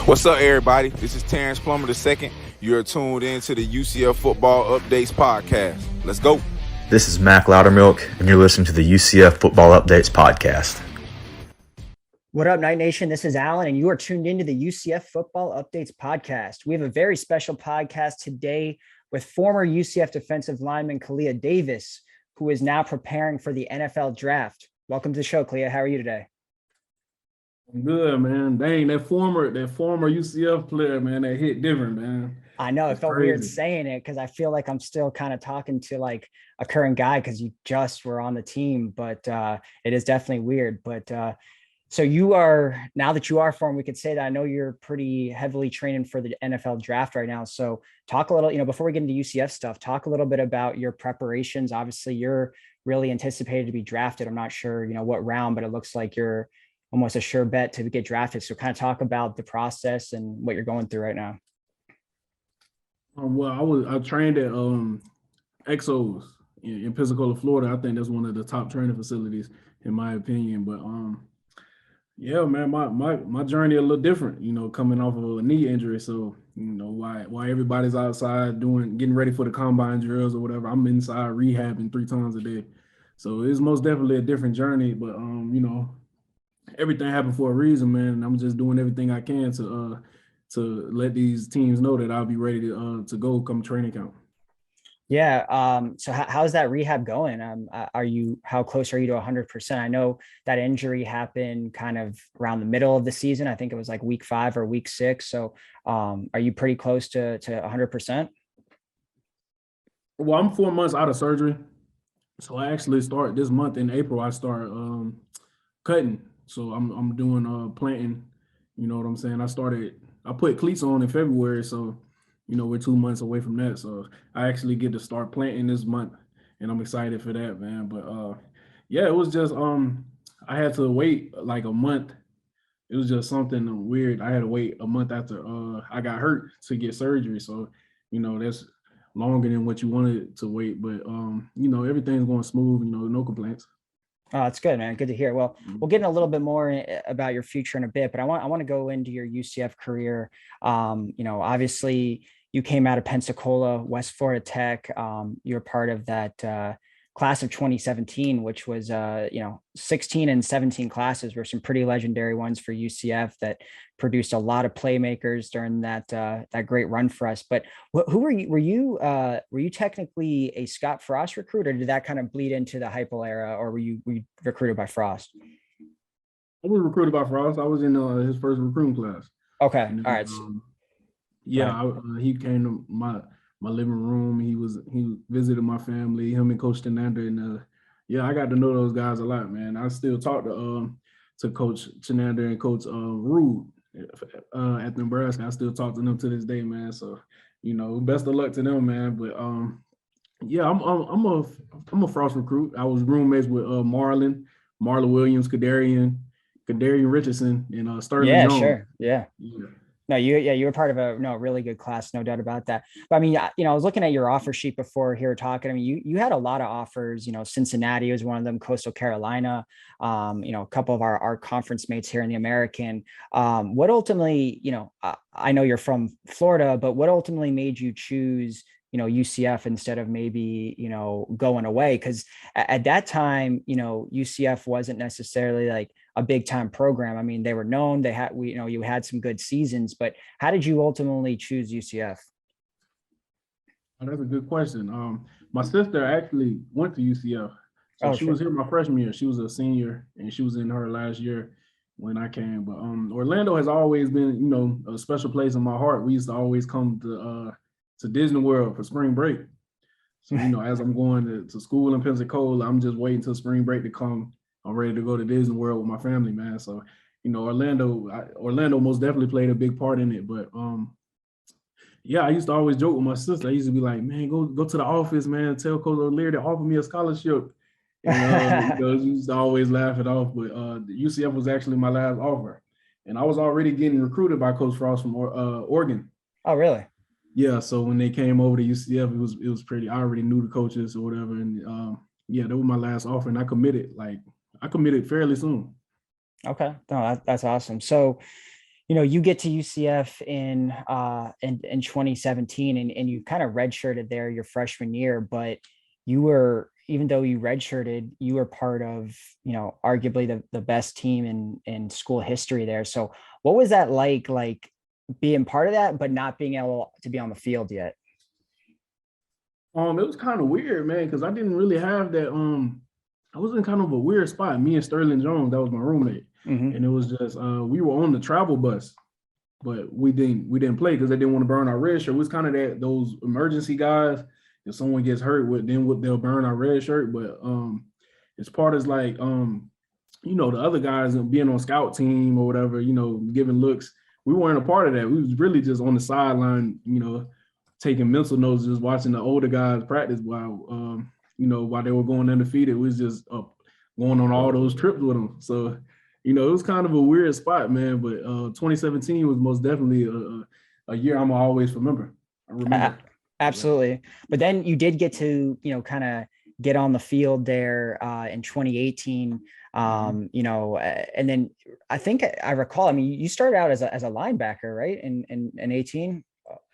What's up, everybody? This is Terrence Plummer II. You're tuned in to the UCF Football Updates podcast. Let's go. This is Mac Loudermilk, and you're listening to the UCF Football Updates podcast. What up, Night Nation? This is Alan, and you are tuned into the UCF Football Updates podcast. We have a very special podcast today with former UCF defensive lineman Kalia Davis, who is now preparing for the NFL draft. Welcome to the show, Kalia. How are you today? Good, man. Dang, that former UCF player, man, that hit different, man. I know. That's it felt crazy. weird saying it because I feel like I'm still kind of talking to like a current guy because you just were on the team, but it is definitely weird. But so you are, now that you are formed, we could say that I know you're pretty heavily training for the NFL draft right now. So talk a little, before we get into UCF stuff, talk a little bit about your preparations. Obviously, you're really anticipated to be drafted. I'm not sure, what round, but it looks like you're almost a sure bet to get drafted. So kind of talk about the process and what you're going through right now. I trained at Exos in Pensacola, Florida. I think that's one of the top training facilities in my opinion. But yeah, man, my journey a little different, coming off of a knee injury. So, why everybody's outside getting ready for the combine drills or whatever, I'm inside rehabbing 3 times a day. So it's most definitely a different journey, but everything happened for a reason, man. And I'm just doing everything I can to let these teams know that I'll be ready to go come training camp. Yeah. So how's that rehab going? How close are you to 100%? I know that injury happened kind of around the middle of the season. I think it was like week 5 or week 6. So are you pretty close to 100%? Well, I'm 4 months out of surgery. So I actually start this month in April. I start cutting. So I'm doing planting. You know what I'm saying? I put cleats on in February. So, we're 2 months away from that. So I actually get to start planting this month, and I'm excited for that, man. But yeah, it was just I had to wait like a month. It was just something weird. I had to wait a month after I got hurt to get surgery. So, that's longer than what you wanted to wait. But everything's going smooth, no complaints. Oh, that's good, man. Good to hear. Well, we'll get in a little bit more about your future in a bit, but I want to go into your UCF career. Obviously you came out of Pensacola, West Florida Tech. You're part of that class of 2017, which was 16 and 17 classes were some pretty legendary ones for UCF that produced a lot of playmakers during that great run for us. But who were you? Were you technically a Scott Frost recruit, or did that kind of bleed into the Heupel era, or were you recruited by Frost? I was recruited by Frost. I was in his first recruiting class. Okay, and, all right. He came to my living room. He visited my family, him and Coach Tenander, and I got to know those guys a lot, man. I still talk to Coach Tenander and Coach Rude at Nebraska. I still talk to them to this day, man. So, best of luck to them, man. But I'm a Frost recruit. I was roommates with Marlon Williams, Kadarian Richardson, and Sterling Jones. Yeah, sure. Yeah. No, you were part of a really good class, no doubt about that. But I mean, I was looking at your offer sheet before here talking. I mean, you had a lot of offers. Cincinnati was one of them, Coastal Carolina. A couple of our conference mates here in the American. What ultimately, I know you're from Florida, but what ultimately made you choose UCF instead of maybe going away? Because at that time, UCF wasn't necessarily like a big time program. I mean, they were known, you had some good seasons, but how did you ultimately choose UCF? Oh, that's a good question. My sister actually went to UCF. So she was here my freshman year. She was a senior, and she was in her last year when I came. But Orlando has always been, a special place in my heart. We used to always come to Disney World for spring break. So, as I'm going to school in Pensacola, I'm just waiting till spring break to come. I'm ready to go to Disney World with my family, man. So, Orlando most definitely played a big part in it. But I used to always joke with my sister. I used to be like, man, go to the office, man. Tell Coach O'Leary to offer me a scholarship. And she used to always laugh it off. But UCF was actually my last offer, and I was already getting recruited by Coach Frost from Oregon. Oh, really? Yeah. So when they came over to UCF, it was pretty. I already knew the coaches or whatever, and that was my last offer, and I committed fairly soon. Okay. No, that's awesome. So, you get to UCF in 2017 and you kind of redshirted there your freshman year, but even though you redshirted, you were part of, arguably the best team in school history there. So what was that like being part of that, but not being able to be on the field yet? It was kind of weird, man, because I didn't really have that. I was in kind of a weird spot. Me and Sterling Jones, that was my roommate, and it was just we were on the travel bus, but we didn't play because they didn't want to burn our red shirt. It was kind of those emergency guys. If someone gets hurt, they'll burn our red shirt. But as part as like the other guys being on scout team or whatever, giving looks, we weren't a part of that. We was really just on the sideline, taking mental notes, just watching the older guys practice while they were going undefeated. We was just going on all those trips with them. So, it was kind of a weird spot, man. But 2017 was most definitely a year I'm always remember. I remember. Absolutely. But then you did get to, kind of get on the field there in 2018. And then I think I recall, you started out as a linebacker, right? In 18.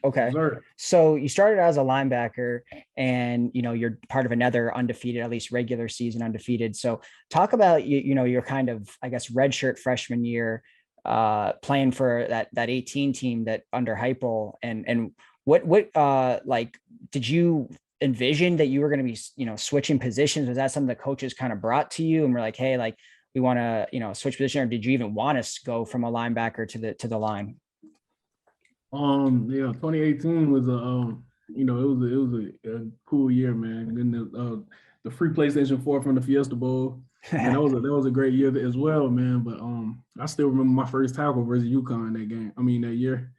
Okay. Sure. So you started as a linebacker and, you're part of another undefeated, at least regular season undefeated. So talk about, your kind of, I guess, redshirt freshman year playing for that 18 team that under Heupel and what did you envision that you were going to be, switching positions? Was that something the coaches kind of brought to you and were like, hey, we want to, switch position, or did you even want to go from a linebacker to the line? 2018 was it was a cool year, man. And then the free PlayStation 4 from the Fiesta Bowl, and that was a great year as well, man. But I still remember my first tackle versus UConn that year.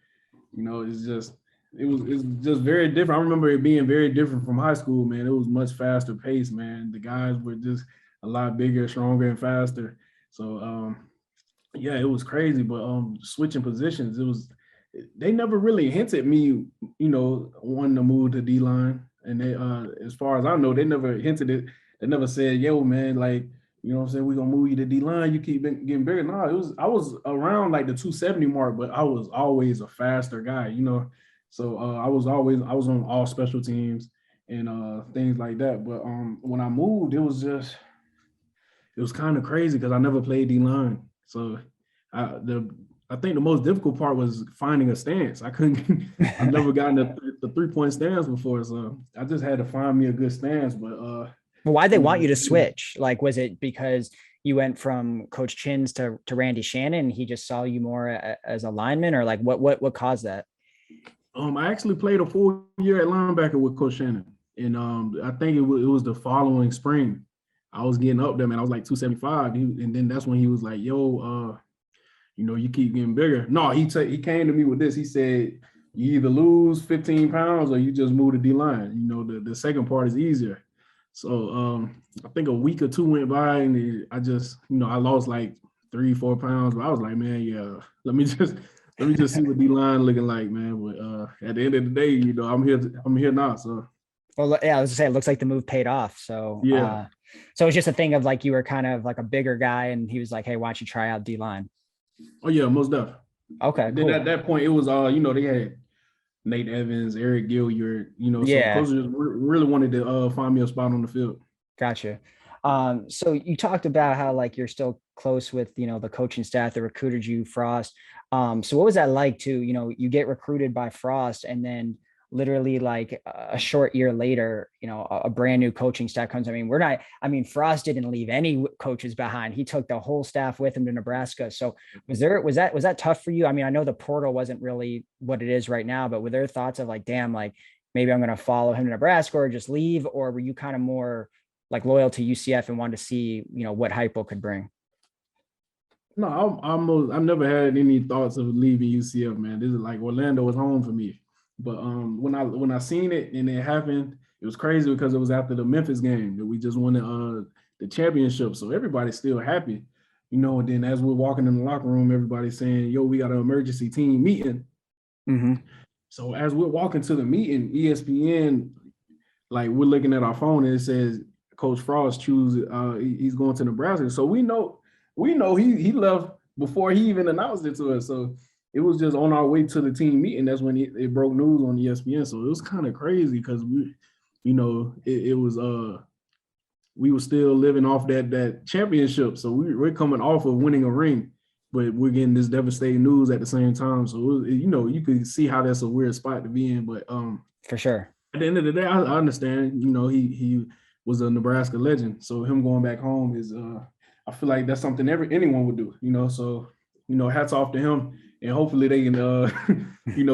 It's just very different. I remember it being very different from high school, man. It was much faster paced, man. The guys were just a lot bigger, stronger, and faster. So it was crazy. But switching positions, they never really hinted me, wanting to move to D-line. And they, as far as I know, they never hinted it. They never said, yo, man, we're going to move you to D-line. You keep getting bigger. No, I was around like the 270 mark, but I was always a faster guy, So I was on all special teams and things like that. But when I moved, it was kind of crazy because I never played D-line. So I think the most difficult part was finding a stance. I've never gotten the 3-point stance before, so I just had to find me a good stance. But why'd they want you to switch? Was it because you went from Coach Chin's to Randy Shannon and he just saw you more as a lineman, or what caused that? I actually played a full year at linebacker with Coach Shannon, and I think it was the following spring. I was getting up there, man. I was like 275, and then that's when he was like, "Yo, you keep getting bigger." No, he came to me with this. He said, "You either lose 15 pounds or you just move to D-line. The second part is easier." So I think a week or two went by, and I just, I lost like 3-4 pounds. But I was like, man, yeah, let me just see what D-line looking like, man. But at the end of the day, I'm here now. So. Well, yeah, I was gonna say, it looks like the move paid off. So yeah. So it's just a thing of you were kind of like a bigger guy, and he was like, "Hey, why don't you try out D-line?" Oh yeah, most definitely. Okay. Then at that point, it was they had Nate Evans, Eric Gilliard, yeah. So coaches really wanted to find me a spot on the field. Gotcha. So you talked about how you're still close with the coaching staff that recruited you, Frost. So what was that like to you get recruited by Frost, and then literally a short year later, a brand new coaching staff comes. Frost didn't leave any coaches behind. He took the whole staff with him to Nebraska. So was that tough for you? I know the portal wasn't really what it is right now, but were there thoughts of damn, maybe I'm going to follow him to Nebraska or just leave? Or were you kind of more loyal to UCF and wanted to see, what Heupel could bring? No, I've never had any thoughts of leaving UCF, man. This is Orlando was home for me. But when I seen it and it happened, it was crazy because it was after the Memphis game that we just won the championship. So everybody's still happy, and then as we're walking in the locker room, everybody's saying, yo, we got an emergency team meeting. Mm-hmm. So as we're walking to the meeting, ESPN, we're looking at our phone and it says Coach Frost he's going to Nebraska. So we know he left before he even announced it to us. So it was just on our way to the team meeting. That's when it broke news on ESPN. So it was kind of crazy because we, it was we were still living off that championship. So we're coming off of winning a ring, but we're getting this devastating news at the same time. So it was, you could see how that's a weird spot to be in. But for sure, at the end of the day, I understand. He was a Nebraska legend. So him going back home is I feel like that's something anyone would do. So hats off to him. And hopefully they can,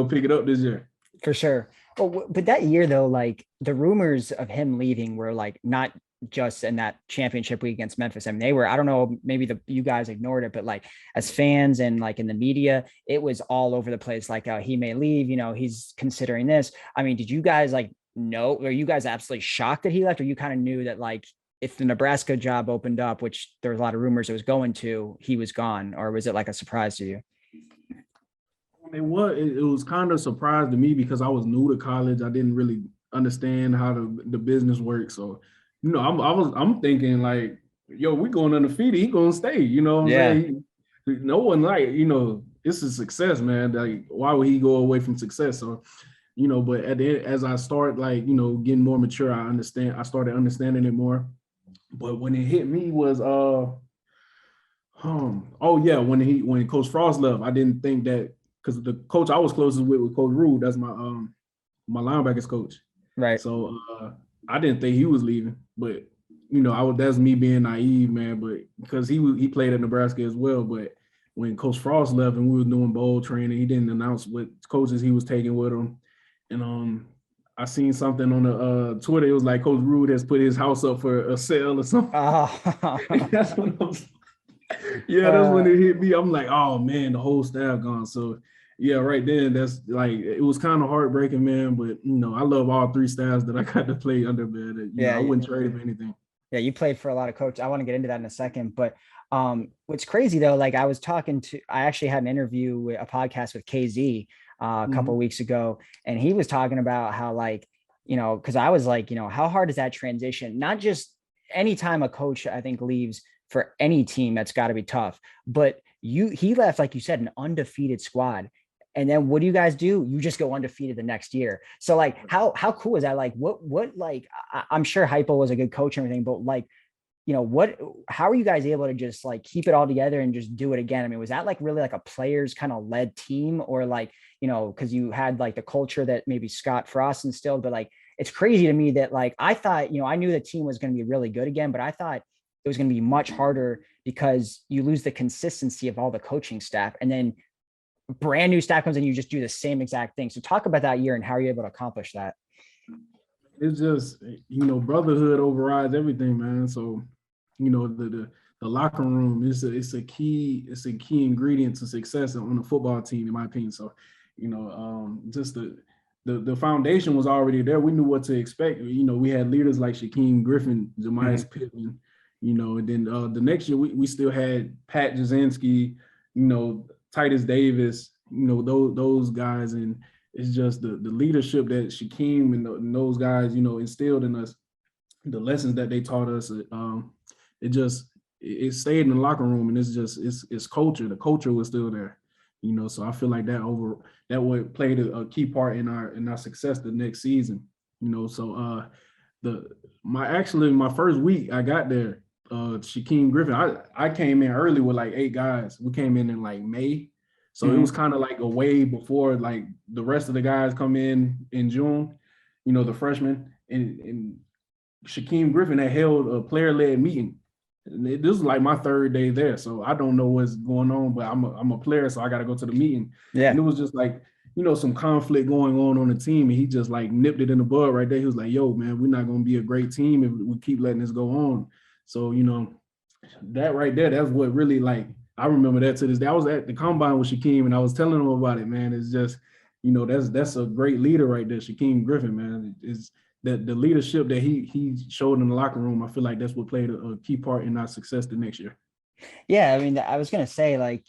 pick it up this year. For sure. Well, but that year though, like the rumors of him leaving were like not just in that championship week against Memphis. I mean, they were, I don't know, maybe you guys ignored it, but like as fans and like in the media, it was all over the place. Like he may leave, he's considering this. I mean, did you guys know, were you guys absolutely shocked that he left? Or you kind of knew that like if the Nebraska job opened up, which there was a lot of rumors it was going to, he was gone? Or was it like a surprise to you? It was kind of a surprise to me because I was new to college. I didn't really understand how the business works. So, I'm thinking like, yo, we going undefeated. He gonna stay. What I'm saying? No one this is success, man. Like, why would he go away from success? So, but at the end, as I start getting more mature, I started understanding it more. But when it hit me was when Coach Frost left, I didn't think that. Because the coach I was closest with Coach Rude, that's my linebackers coach. Right. So I didn't think he was leaving, but that's me being naive, man. But because he played at Nebraska as well. But when Coach Frost left and we were doing bowl training, he didn't announce what coaches he was taking with him. And I seen something on the Twitter. It was like Coach Rude has put his house up for a sale or something. Oh. That's when I was. Yeah, that's when it hit me. I'm like, oh man, the whole staff gone. So yeah, right then, that's like, it was kind of heartbreaking, man. But I love all three staffs that I got to play under, man. I wouldn't trade for anything. Yeah, you played for a lot of coaches. I want to get into that in a second. But what's crazy though, like I actually had an interview with a podcast with KZ a couple of weeks ago, and he was talking about how because I was like, how hard is that transition? Not just anytime a coach, I think, leaves for any team, that's got to be tough. But he left, like you said, an undefeated squad. And then what do? You just go undefeated the next year. So like, how cool is that? Like I'm sure Heupel was a good coach and everything, but how are you guys able to just like keep it all together and just do it again? I mean, was that like really like a players kind of led team, or like, cause you had like the culture that maybe Scott Frost instilled, but like, it's crazy to me that like, I thought, I knew the team was going to be really good again, but I thought it was going to be much harder because you lose the consistency of all the coaching staff, and then brand new staff comes in, you just do the same exact thing. So talk about that year and how are you able to accomplish that? It's just, brotherhood overrides everything, man. So, the locker room is a key ingredient to success on a football team, in my opinion. So, just the foundation was already there. We knew what to expect. We had leaders like Shaquem Griffin, Jemias Pittman, and then the next year we still had Pat Jasinski, Titus Davis, those guys. And it's just the leadership that Shaquem and those guys, instilled in us, the lessons that they taught us. It stayed in the locker room, and it's culture. The culture was still there, so I feel like that would play a key part in our success the next season, so my first week I got there, Shaquem Griffin, I came in early with like 8 guys. We came in like May. So it was kind of like a way before like the rest of the guys come in June, the freshmen, and Shaquem Griffin had held a player-led meeting. And this is like my 3rd day there. So I don't know what's going on, but I'm a player, so I got to go to the meeting. Yeah. And it was just like, some conflict going on the team. And he just like nipped it in the bud right there. He was like, yo, man, we're not going to be a great team if we keep letting this go on. So, that right there, that's what really like, I remember that to this day. I was at the combine with Shaquem and I was telling him about it, man. It's just, that's a great leader right there, Shaquem Griffin, man. Is that the leadership that he showed in the locker room, I feel like that's what played a key part in our success the next year. Yeah, I mean, I was going to say, like,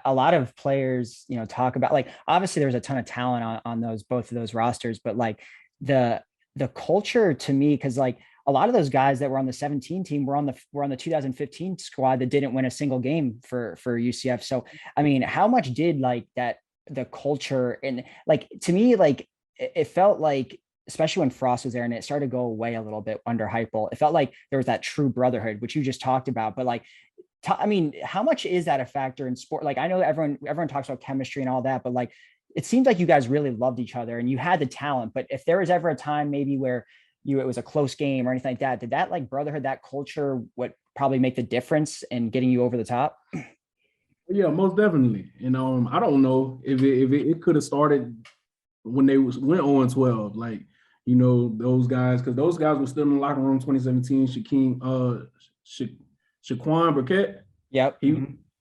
a lot of players, talk about, like, obviously there's a ton of talent on both of those rosters, but like the culture to me, because like a lot of those guys that were on the 17 team were on the 2015 squad that didn't win a single game for UCF. So, I mean, how much did like that, the culture, and like, to me, like it felt like, especially when Frost was there and it started to go away a little bit under Heupel, it felt like there was that true brotherhood, which you just talked about. But like, I mean, how much is that a factor in sport? Like, I know everyone talks about chemistry and all that, but like, it seems like you guys really loved each other and you had the talent. But if there was ever a time maybe where it was a close game or anything like that, did that like brotherhood, that culture, what probably make the difference in getting you over the top? Yeah, most definitely. And I don't know if it could have started when they went 0-12, like, you know, those guys, because those guys were still in the locker room 2017. Shaquan Burkett. Yep.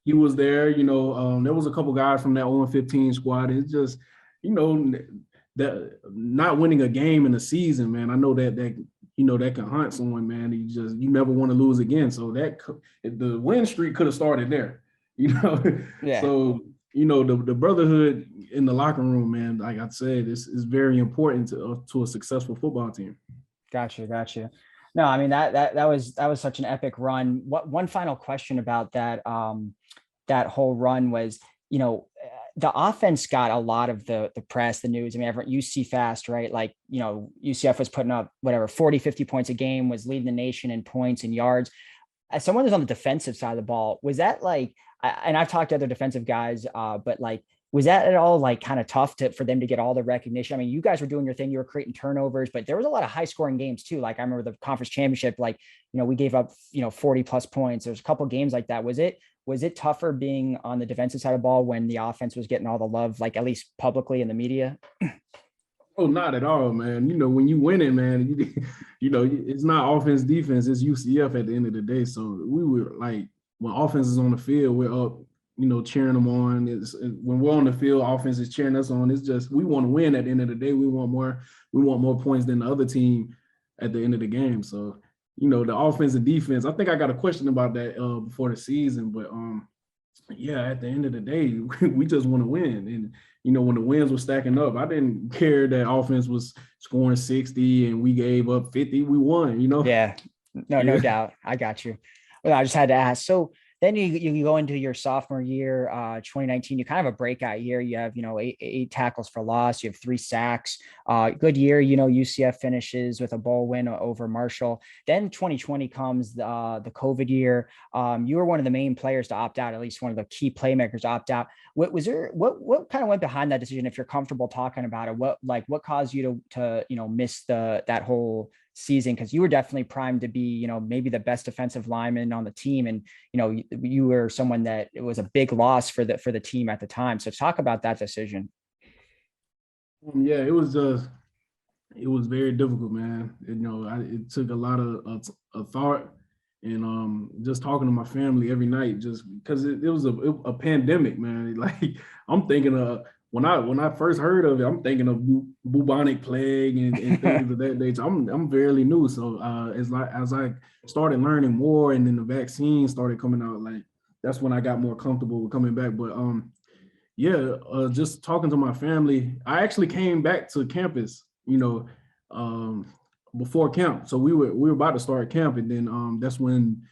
He was there, you know. There was a couple guys from that 0-15 squad. It's just, you know, that not winning a game in a season, man. I know that you know, that can haunt someone, man. You never want to lose again. So that the win streak could have started there, you know. Yeah. So, you know, the brotherhood in the locker room, man, like I said, is very important to a successful football team. Gotcha. No, I mean, that was such an epic run. One final question about that that whole run was, you know, the offense got a lot of the press, the news. I mean, everyone, UC Fast, right? Like, you know, UCF was putting up whatever 40, 50 points a game, was leading the nation in points and yards. As someone who's on the defensive side of the ball, was that like, and I've talked to other defensive guys, but like, was that at all like kind of tough for them to get all the recognition? I mean, you guys were doing your thing, you were creating turnovers, but there was a lot of high scoring games too. Like I remember the conference championship, like, you know, we gave up, you know, 40 plus points. There's a couple of games like that. Was it tougher being on the defensive side of the ball when the offense was getting all the love, like at least publicly in the media? Oh, not at all, man. You know, when you win it, man, you know, it's not offense, defense, it's UCF at the end of the day. So we were like, when offense is on the field, we're up, you know, cheering them on. When we're on the field, offense is cheering us on. It's just, we want to win at the end of the day. We want more points than the other team at the end of the game. So, you know, the offense and defense, I think I got a question about that before the season, but yeah, at the end of the day, we just want to win. And, you know, when the wins were stacking up, I didn't care that offense was scoring 60 and we gave up 50. We won, you know? Yeah, no doubt. I got you. Well, I just had to ask. So then you go into your sophomore year, 2019, you kind of a breakout year. You have, you know, eight tackles for loss. You have 3 sacks. Good year. You know, UCF finishes with a bowl win over Marshall. Then 2020 comes, the COVID year. You were one of the main players to opt out, at least one of the key playmakers to opt out. What kind of went behind that decision? If you're comfortable talking about it, what caused you to you know, miss that whole season? Because you were definitely primed to be, you know, maybe the best defensive lineman on the team, and you know, you were someone that it was a big loss for the team at the time. So talk about that decision. Yeah, it was very difficult, man. You know, it took a lot of thought, and just talking to my family every night, just because it was a pandemic, man. Like I'm thinking of, when I first heard of it, I'm thinking of bubonic plague and things of that nature. I'm fairly new, so as I started learning more, and then the vaccine started coming out, like that's when I got more comfortable with coming back. But just talking to my family, I actually came back to campus, you know, before camp. So we were about to start camp, and then that's when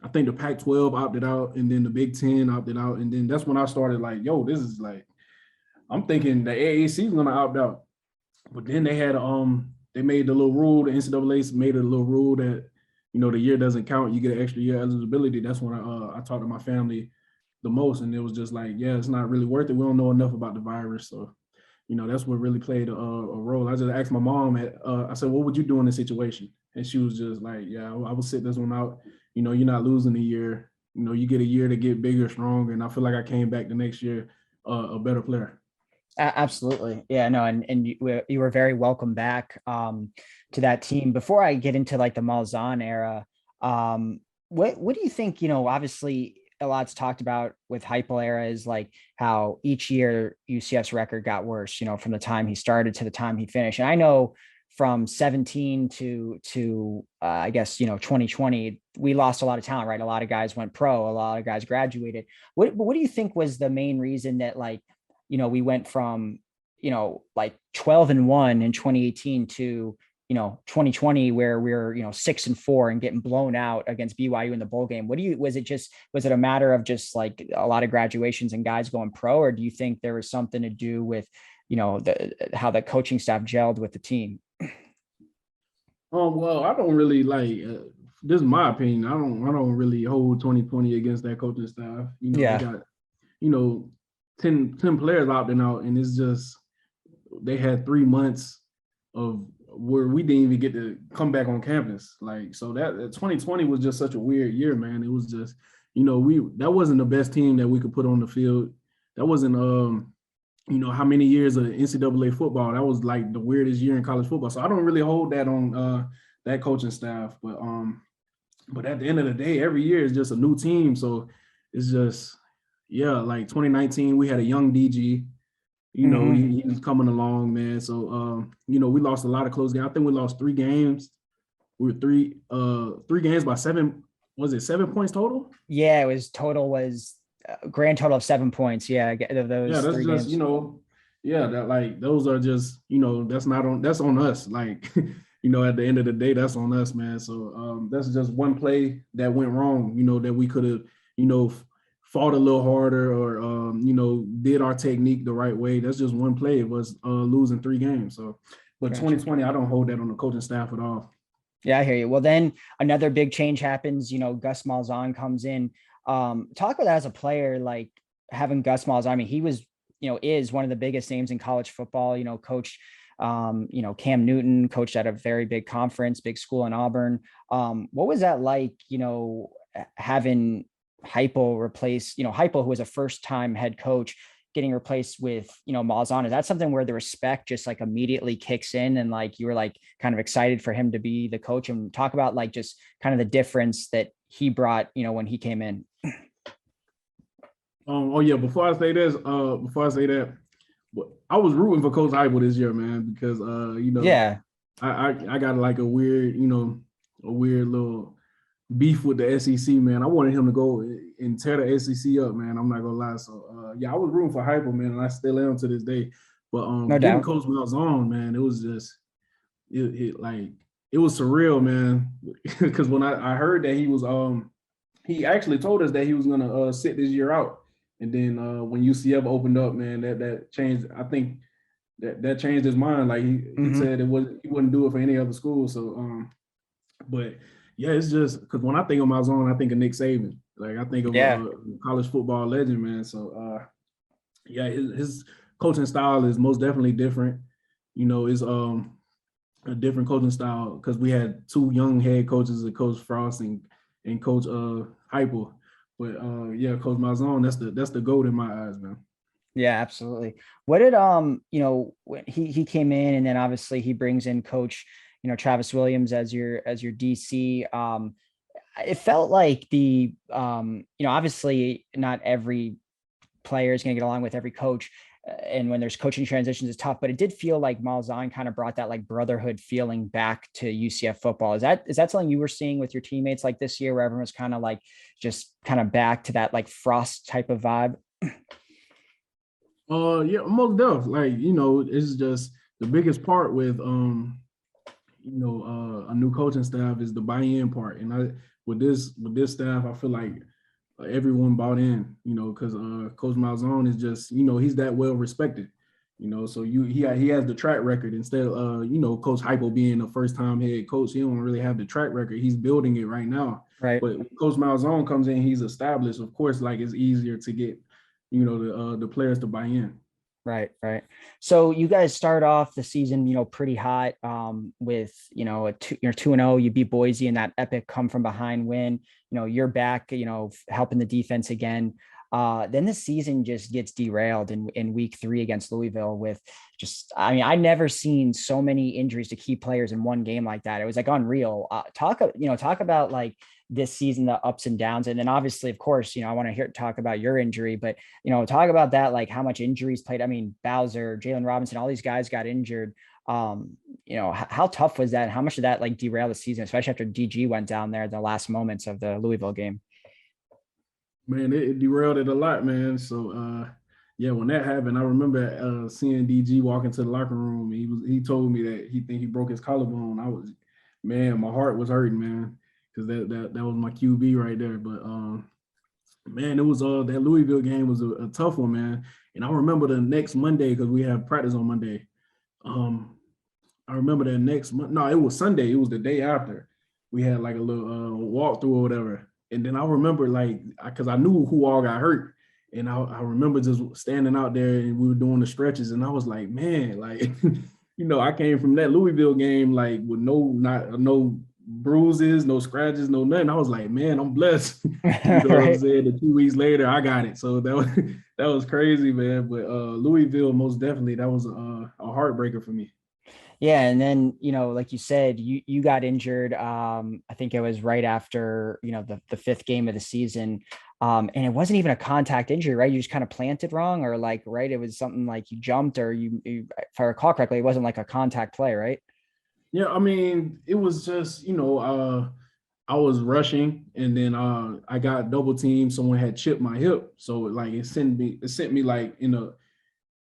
I think the Pac-12 opted out, and then the Big Ten opted out, and then that's when I started like, yo, this is like, I'm thinking the AAC is gonna opt out, but then they had they made the little rule, the NCAA made a little rule that, you know, the year doesn't count, you get an extra year eligibility. That's when I talked to my family the most, and it was just like, yeah, it's not really worth it. We don't know enough about the virus, so you know, that's what really played a role. I just asked my mom, I said, what would you do in this situation? And she was just like, yeah, I would sit this one out. You know, you're not losing a year. You know, you get a year to get bigger, stronger. And I feel like I came back the next year a better player. Absolutely. Yeah, no. And you were very welcome back to that team. Before I get into like the Malzahn era, what do you think, you know, obviously a lot's talked about with Heupel era is like how each year UCF's record got worse, you know, from the time he started to the time he finished. And I know from 17 to I guess, you know, 2020, we lost a lot of talent, right? A lot of guys went pro, a lot of guys graduated. What do you think was the main reason that, like, you know, we went from, you know, like 12-1 in 2018 to 2020 where we're, 6-4 and getting blown out against BYU in the bowl game. Was it a matter of just like a lot of graduations and guys going pro, or do you think there was something to do with, how the coaching staff gelled with the team? Well, I don't really this is my opinion. I don't really hold 2020 against that coaching staff. They got, 10 players opting out, and it's just, they had 3 months of where we didn't even get to come back on campus. So that 2020 was just such a weird year, man. It was just, that wasn't the best team that we could put on the field. That wasn't, how many years of NCAA football. That was like the weirdest year in college football. So I don't really hold that on that coaching staff. But at the end of the day, every year is just a new team. So it's just, like 2019, we had a young DG. He was coming along, man. So, we lost a lot of close games. I think we lost 3 games. We were three games by 7. Was it 7 points total? Yeah, it was grand total of 7 points. Yeah, those. Yeah, that's 3 just games. that those are just that's on us. At the end of the day, that's on us, man. So that's just one play that went wrong. That we could have fought a little harder or did our technique the right way. That's just one play. It was losing 3 games. So, but Gotcha. 2020, I don't hold that on the coaching staff at all. Yeah, I hear you. Well, then another big change happens. Gus Malzahn comes in. Talk about that as a player, like having Gus Malzahn. I mean, he was, is one of the biggest names in college football. Coach, Cam Newton coached at a very big conference, big school in Auburn. What was that like? Having Heupel replace, Heupel, who was a first-time head coach, getting replaced with, Malzahn. Is that something where the respect just like immediately kicks in and like you were like kind of excited for him to be the coach? And talk about like just kind of the difference that he brought, when he came in. Before I say that, I was rooting for Coach Heupel this year, man, because I got like a weird little beef with the SEC, man. I wanted him to go and tear the SEC up, man. I'm not gonna lie. So I was rooting for Heupel, man, and I still am to this day. But No doubt. Coach Malzahn, man, it was just it was surreal, man. Because when I heard that he was he actually told us that he was gonna sit this year out. And then when UCF opened up, man, that changed. I think that changed his mind. Like he said he wouldn't do it for any other school. So but yeah, it's just because when I think of Malzahn, I think of Nick Saban. Like I think of a college football legend, man. So his coaching style is most definitely different. It's a different coaching style because we had 2 young head coaches, Coach Frost and Coach Heupel. But Coach Malzahn, that's the GOAT in my eyes, man. Yeah, absolutely. What did when he came in, and then obviously he brings in Coach Travis Williams as your DC. It felt like the obviously not every player is going to get along with every coach, and when there's coaching transitions, it's tough. But it did feel like Malzahn kind of brought that like brotherhood feeling back to UCF football. Is that something you were seeing with your teammates like this year, where everyone was kind of like just kind of back to that like Frost type of vibe? Most definitely. It's just the biggest part with a new coaching staff is the buy-in part, and with this staff, I feel like everyone bought in, because Coach Malzahn is just, he's that well respected, so he has the track record instead of Coach Heupel being a first-time head coach. He don't really have the track record. He's building it right now. Right. But when Coach Malzahn comes in, he's established. Of course, like it's easier to get the players to buy in. Right. So you guys start off the season, pretty hot with, you're 2-0, you beat Boise in that epic come from behind win. You're back, helping the defense again. Then the season just gets derailed in week 3 against Louisville with I've never seen so many injuries to key players in one game like that. It was like unreal. Talk about like this season, the ups and downs. And then obviously, of course, I want to talk about your injury, but, talk about that, like how much injuries played. I mean, Bowser, Jalen Robinson, all these guys got injured. How tough was that? How much did that like derail the season, especially after DG went down there at the last moments of the Louisville game? Man, it derailed it a lot, man. So, Yeah, when that happened, I remember seeing DG walk into the locker room. He told me that he broke his collarbone. My heart was hurting, man, because that was my QB right there. But man, it was that Louisville game was a tough one, man. And I remember the next Monday, because we have practice on Monday. I remember that next month. No, it was Sunday. It was the day after. We had like a little walkthrough or whatever. And then I remember because I knew who all got hurt. And I remember just standing out there and we were doing the stretches. And I was like, man, like, I came from that Louisville game like with no bruises, no scratches, no nothing. I was like, man, I'm blessed. Right. What I'm saying? And 2 weeks later, I got it. So that was crazy, man. But Louisville, most definitely, that was a heartbreaker for me. Yeah. And then, like you said, you got injured. I think it was right after, the fifth game of the season. And it wasn't even a contact injury, right? You just kind of planted wrong or right. It was something like you jumped or you if I recall correctly, it wasn't like a contact play, right? Yeah. I mean, it was just, I was rushing and then I got double teamed. Someone had chipped my hip. So like it sent me like, to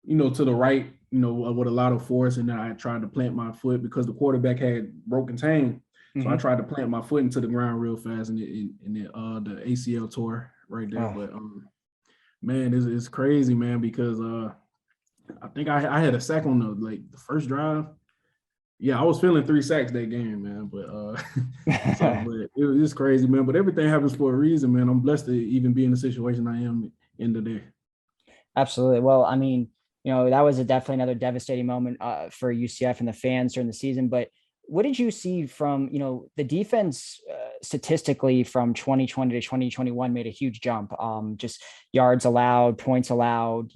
the right, with a lot of force. And then I tried to plant my foot because the quarterback had broken tane. So I tried to plant my foot into the ground real fast and the ACL tore right there. Oh. But man, it's crazy, man, because I think I had a sack on the first drive. Yeah, I was feeling 3 sacks that game, man. But but it was crazy, man. But everything happens for a reason, man. I'm blessed to even be in the situation I am in today. Absolutely. Well, I mean, that was definitely another devastating moment for UCF and the fans during the season. But what did you see from, the defense statistically from 2020 to 2021 made a huge jump, just yards allowed, points allowed,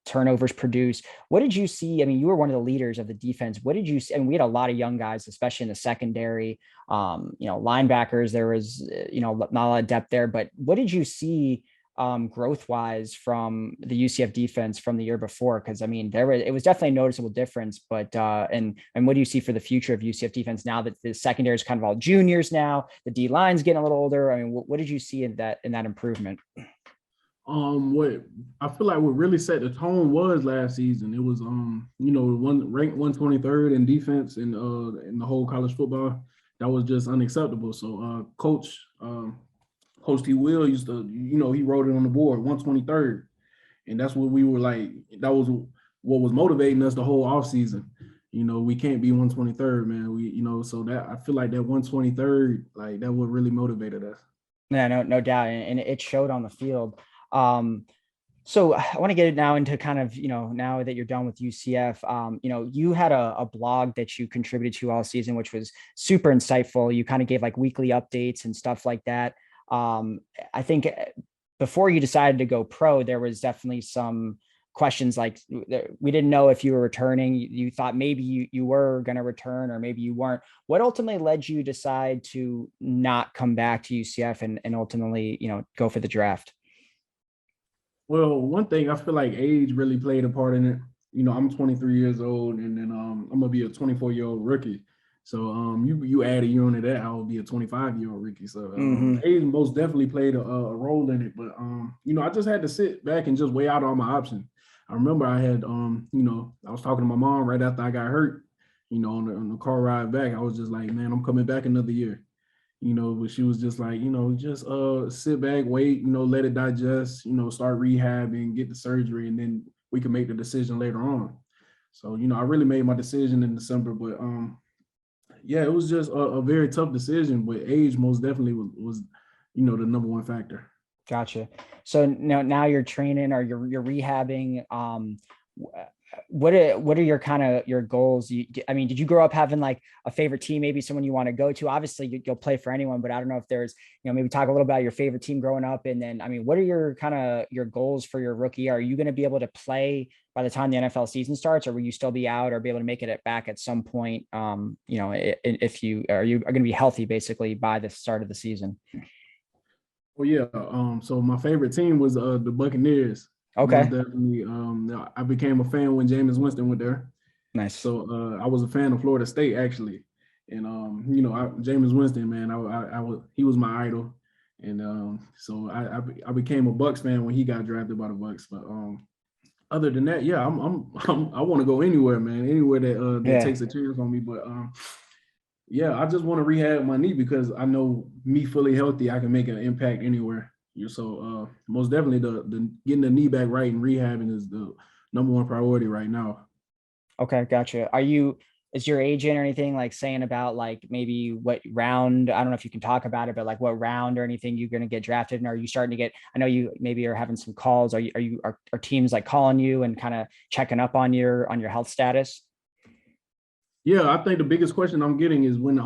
turnovers produced. What did you see? I mean, you were one of the leaders of the defense. What did you see? And we had a lot of young guys, especially in the secondary, linebackers. There was, not a lot of depth there, but what did you see growth wise from the UCF defense from the year before? Because I mean, it was definitely a noticeable difference. But and what do you see for the future of UCF defense now that the secondary is kind of all juniors now? The D line's getting a little older. I mean, what did you see in that improvement? What I feel like what really set the tone was last season. It was ranked 123rd in defense in the whole college football. That was just unacceptable. So Coach T. Will used to, he wrote it on the board, 123rd. And that's what we were like, that was what was motivating us the whole offseason. We can't be 123rd, man. We, so that I feel like that 123rd, like that what really motivated us. Yeah, no doubt. And it showed on the field. So I want to get it now into kind of, now that you're done with UCF, you had a blog that you contributed to all season, which was super insightful. You kind of gave like weekly updates and stuff like that. I think before you decided to go pro, there was definitely some questions like we didn't know if you were returning. You thought maybe you were going to return or maybe you weren't. What ultimately led you to decide to not come back to UCF and ultimately, go for the draft? Well, one thing I feel like age really played a part in it. I'm 23 years old and then I'm going to be a 24-year-old rookie. So you add a year onto that, I will be a 25-year-old rookie. So age most definitely played a role in it. But I just had to sit back and just weigh out all my options. I remember I had I was talking to my mom right after I got hurt. On the car ride back, I was just like, man, I'm coming back another year. But she was just like, just sit back, wait, let it digest, start rehabbing, get the surgery, and then we can make the decision later on. So I really made my decision in December, but yeah, it was just a very tough decision, but age most definitely was the number one factor. Gotcha. So now you're training or you're rehabbing. What are your kind of your goals? I mean, did you grow up having like a favorite team, maybe someone you want to go to? Obviously you'll play for anyone, but I don't know if there's, maybe talk a little about your favorite team growing up. And then, I mean, what are your kind of your goals for your rookie? Are you going to be able to play by the time the NFL season starts, or will you still be out or be able to make it back at some point? If you are going to be healthy basically by the start of the season? Well, yeah. So my favorite team was the Buccaneers. Okay. Definitely. I became a fan when Jameis Winston went there. Nice. So I was a fan of Florida State actually, and Jameis Winston, man, he was my idol, and so I became a Bucs fan when he got drafted by the Bucs. But other than that, yeah, I want to go anywhere, man. Anywhere that takes a chance on me. But yeah, I just want to rehab my knee because I know me fully healthy, I can make an impact anywhere. So most definitely the getting the knee back right and rehabbing is the number one priority right now. Okay, gotcha. Is your agent or anything like saying about like maybe what round? I don't know if you can talk about it, but like what round or anything you're going to get drafted in? Are you starting to get? I know you maybe are having some calls. Are teams like calling you and kind of checking up on your health status? Yeah, I think the biggest question I'm getting is when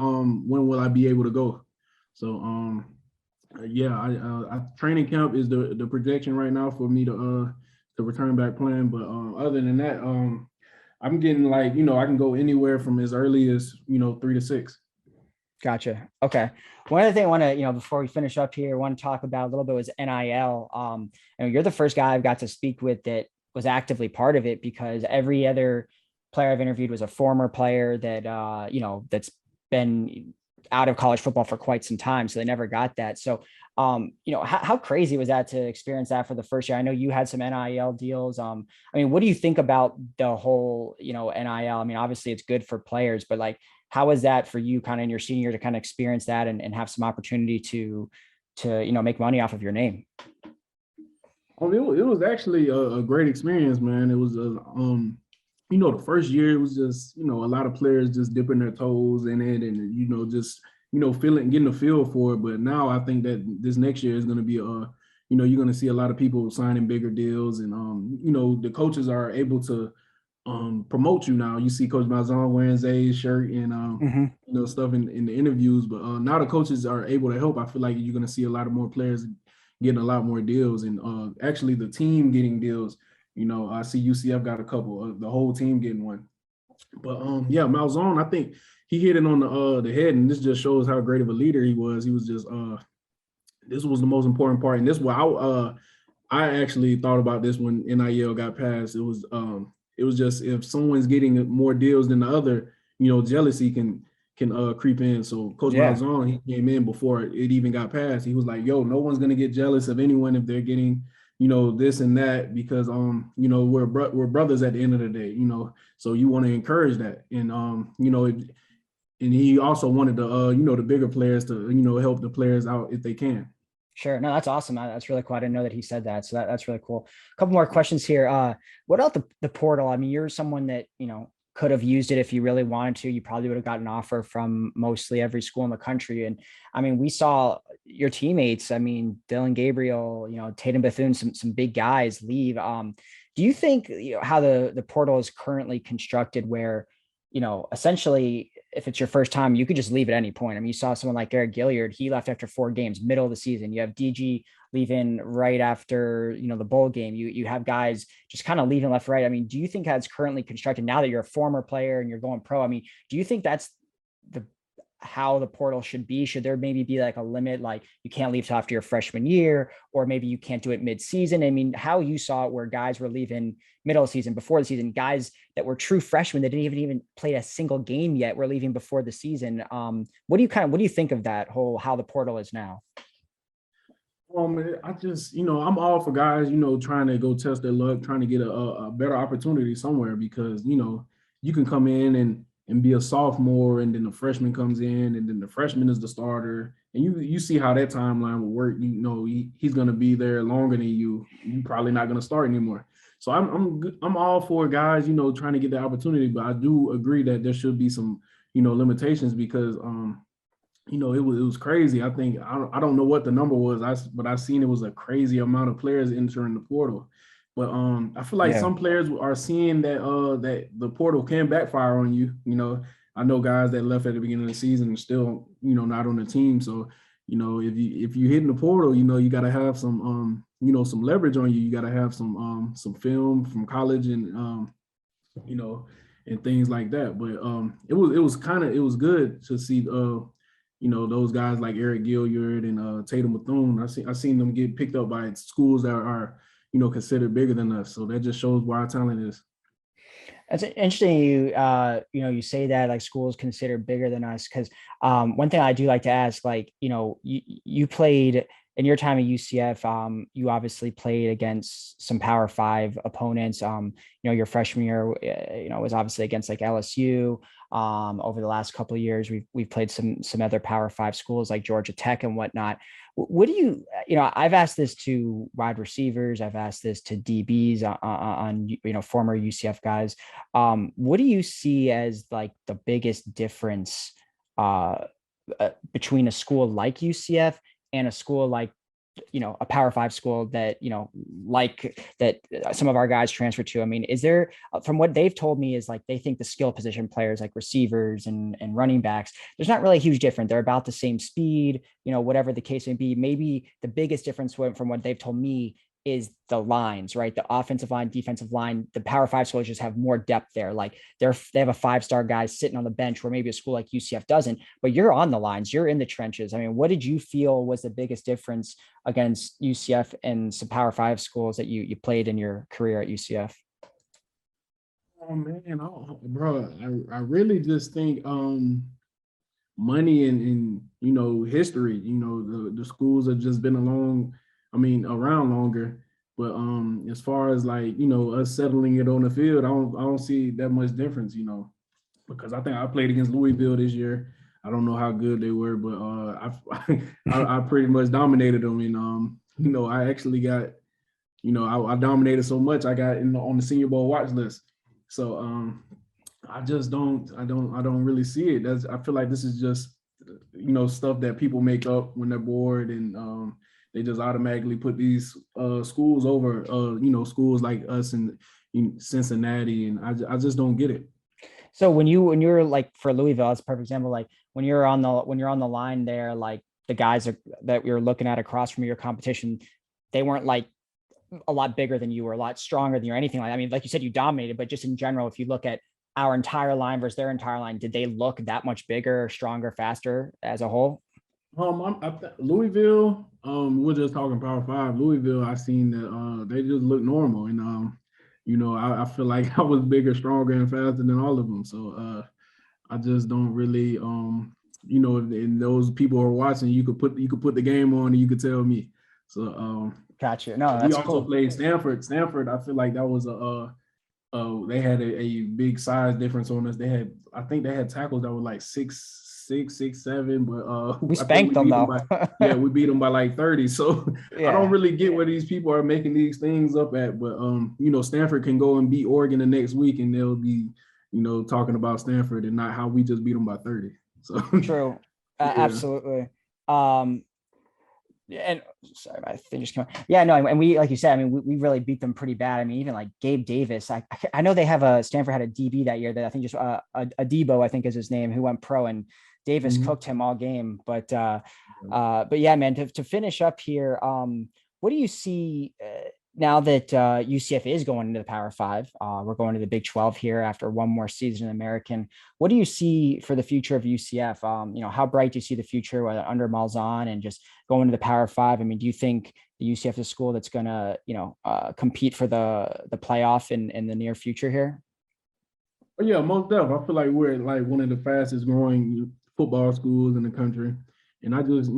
will I be able to go? So yeah, I training camp is the projection right now for me to return back playing. But other than that, I'm getting like, I can go anywhere from as early as 3 to 6. Gotcha. Okay. One other thing I want to, before we finish up here, I want to talk about a little bit was NIL. You're the first guy I've got to speak with that was actively part of it, because every other player I've interviewed was a former player that, that's been out of college football for quite some time. So they never got that. So, how crazy was that to experience that for the first year? I know you had some NIL deals. What do you think about the whole, NIL? I mean, obviously it's good for players, but like, how was that for you kind of in your senior year to kind of experience that and have some opportunity to make money off of your name? It was actually a great experience, man. It was the first year it was just, a lot of players just dipping their toes in it and, just, getting a feel for it. But now I think that this next year is going to be you're going to see a lot of people signing bigger deals and, the coaches are able to promote you now. You see Coach Malzahn wearing Zay's shirt and, stuff in the interviews. But now the coaches are able to help. I feel like you're going to see a lot of more players getting a lot more deals and actually the team getting deals. I see UCF got a couple, the whole team getting one. But yeah, Malzahn, I think he hit it on the head, and this just shows how great of a leader he was. He was just this was the most important part, and this why I actually thought about this when NIL got passed. It was just if someone's getting more deals than the other, jealousy can creep in. So Coach Malzahn, he came in before it even got passed. He was like, yo, no one's gonna get jealous of anyone if they're getting this and that, because we're brothers at the end of the day, so you want to encourage that. And and he also wanted the bigger players to help the players out if they can. Sure. No, that's awesome. That's really cool. I didn't know that he said that. So that's really cool. A couple more questions here. What about the portal? I mean, you're someone that, could have used it if you really wanted to. You probably would have gotten an offer from mostly every school in the country. And I mean, we saw your teammates. I mean, Dylan Gabriel, Tatum Bethune, some big guys leave. Do you think how the portal is currently constructed, where essentially, if it's your first time, you could just leave at any point? I mean, you saw someone like Eric Gilliard, he left after 4 games, middle of the season. You have DG leaving right after, the bowl game. You have guys just kind of leaving left, right. I mean, do you think that's currently constructed now that you're a former player and you're going pro? I mean, do you think that's how the portal should be? Should there maybe be like a limit, like you can't leave till after your freshman year, or maybe you can't do it mid-season? I mean, how you saw it where guys were leaving middle of the season, before the season, guys that were true freshmen that didn't even play a single game yet were leaving before the season. What do you think of that whole, how the portal is now? I just, I'm all for guys, trying to go test their luck, trying to get a better opportunity somewhere, because, you can come in and be a sophomore, and then the freshman comes in, and then the freshman is the starter, and you see how that timeline will work. He's going to be there longer than you. You're probably not going to start anymore. So I'm all for guys, trying to get the opportunity, but I do agree that there should be some, limitations, because it was crazy. I think I don't know what the number was, but I seen it was a crazy amount of players entering the portal. But I feel like some players are seeing that that the portal can backfire on you. I know guys that left at the beginning of the season and still, not on the team. So, if you hit in the portal, you got to have some some leverage on you. You got to have some film from college and and things like that. But it was good to see those guys like Eric Gilliard and Tatum Bethune. I seen them get picked up by schools that are considered bigger than us. So that just shows where our talent is. That's interesting. You say that like schools considered bigger than us, because one thing I do like to ask, like, you played in your time at UCF, you obviously played against some Power 5 opponents. Your freshman year, was obviously against like LSU. Over the last couple of years, we've played some other Power 5 schools like Georgia Tech and whatnot. What do I've asked this to wide receivers, I've asked this to DBs on former UCF guys. What do you see as like the biggest difference between a school like UCF and a school like, a Power 5 school that, like that some of our guys transfer to? I mean, is there, from what they've told me, is like, they think the skill position players like receivers and running backs, there's not really a huge difference. They're about the same speed, whatever the case may be. Maybe the biggest difference from what they've told me is the lines, right? The offensive line, defensive line. The Power 5 schools just have more depth there. Like they have a 5-star guy sitting on the bench where maybe a school like UCF doesn't, but you're on the lines, you're in the trenches. I mean, what did you feel was the biggest difference against UCF and some Power 5 schools that you played in your career at UCF? Oh man, bro, I really just think money and history. The schools have just been around longer. But as far as like us settling it on the field, I don't see that much difference. Because I think I played against Louisville this year. I don't know how good they were, but I pretty much dominated them. And I actually got I dominated so much I got on the Senior Bowl watch list. So I just don't really see it. I feel like this is just stuff that people make up when they're bored, and they just automatically put these schools over schools like us in Cincinnati, and I just don't get it. So when you're like, for Louisville, that's a perfect example. Like when you're on the line there, like the guys that you're looking at across from your competition, they weren't like a lot bigger than you or a lot stronger than you or anything like that. I mean, like you said, you dominated, but just in general, if you look at our entire line versus their entire line, did they look that much bigger, stronger, faster as a whole? Louisville, we're just talking Power 5. Louisville, I seen that they just look normal, and I feel like I was bigger, stronger, and faster than all of them. So I just don't really, if those people are watching, you could put the game on and you could tell me. So Gotcha. No, that's we also cool. played Stanford. Stanford, I feel like that was they had a big size difference on us. I think they had tackles that were like 6'7", but we spanked them though. We beat them by like 30. So yeah. I don't really get where these people are making these things up at. But Stanford can go and beat Oregon the next week, and they'll be talking about Stanford and not how we just beat them by 30. So true, absolutely. And sorry, my thing just came out. Yeah, no, and we, like you said, I mean, we really beat them pretty bad. I mean, even like Gabe Davis, I know Stanford had a DB that year that I think just a Debo, I think is his name, who went pro, and Davis cooked him all game. But yeah, man, to finish up here, what do you see now that UCF is going into the Power 5? We're going to the Big 12 here after one more season in American. What do you see for the future of UCF? How bright do you see the future under Malzahn and just going to the Power 5? I mean, do you think the UCF is a school that's going to, compete for the playoff in the near future here? Yeah, most definitely. I feel like we're like one of the fastest growing football schools in the country. And I just,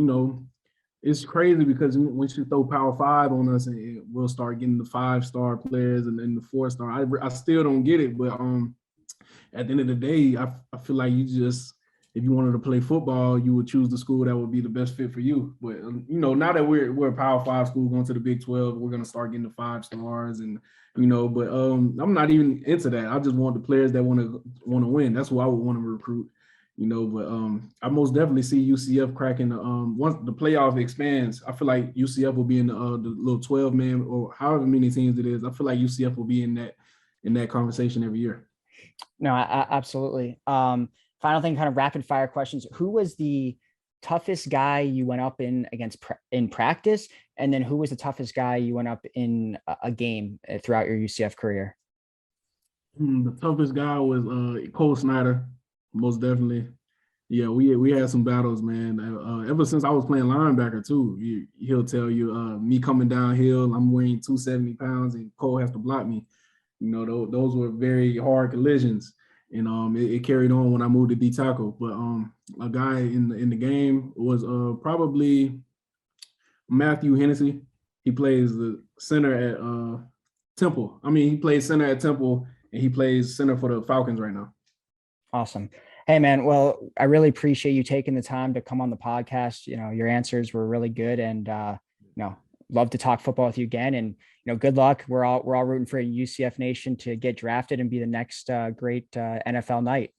it's crazy because once you throw Power 5 on us, and we'll start getting the 5-star players and then the 4-star. I still don't get it, but at the end of the day, I feel like if you wanted to play football, you would choose the school that would be the best fit for you. But now that we're a Power 5 school going to the Big 12, we're gonna start getting the 5-stars, and But I'm not even into that. I just want the players that want to win. That's who I would want to recruit. But I most definitely see UCF cracking once the playoff expands. I feel like UCF will be in the little 12-man or however many teams it is. I feel like UCF will be in that conversation every year. No, absolutely. Final thing, kind of rapid fire questions. Who was the toughest guy you went up against in practice, and then who was the toughest guy you went up in a game throughout your UCF career? The toughest guy was Cole Snyder. Most definitely. Yeah, we had some battles, man. Ever since I was playing linebacker too, he'll tell you, me coming downhill, I'm weighing 270 pounds and Cole has to block me. Those were very hard collisions, and it carried on when I moved to D tackle. But a guy in the game was probably Matthew Hennessy. He plays the center at Temple. He plays center at Temple, and he plays center for the Falcons right now. Awesome. Hey, man. Well, I really appreciate you taking the time to come on the podcast. Your answers were really good, and love to talk football with you again. And good luck. We're all rooting for UCF Nation to get drafted and be the next great NFL night.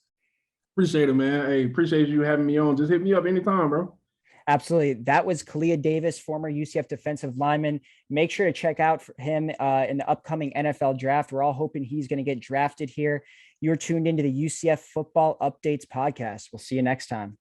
Appreciate it, man. Hey, appreciate you having me on. Just hit me up anytime, bro. Absolutely. That was Kalia Davis, former UCF defensive lineman. Make sure to check out him in the upcoming NFL draft. We're all hoping he's going to get drafted here. You're tuned into the UCF Football Updates podcast. We'll see you next time.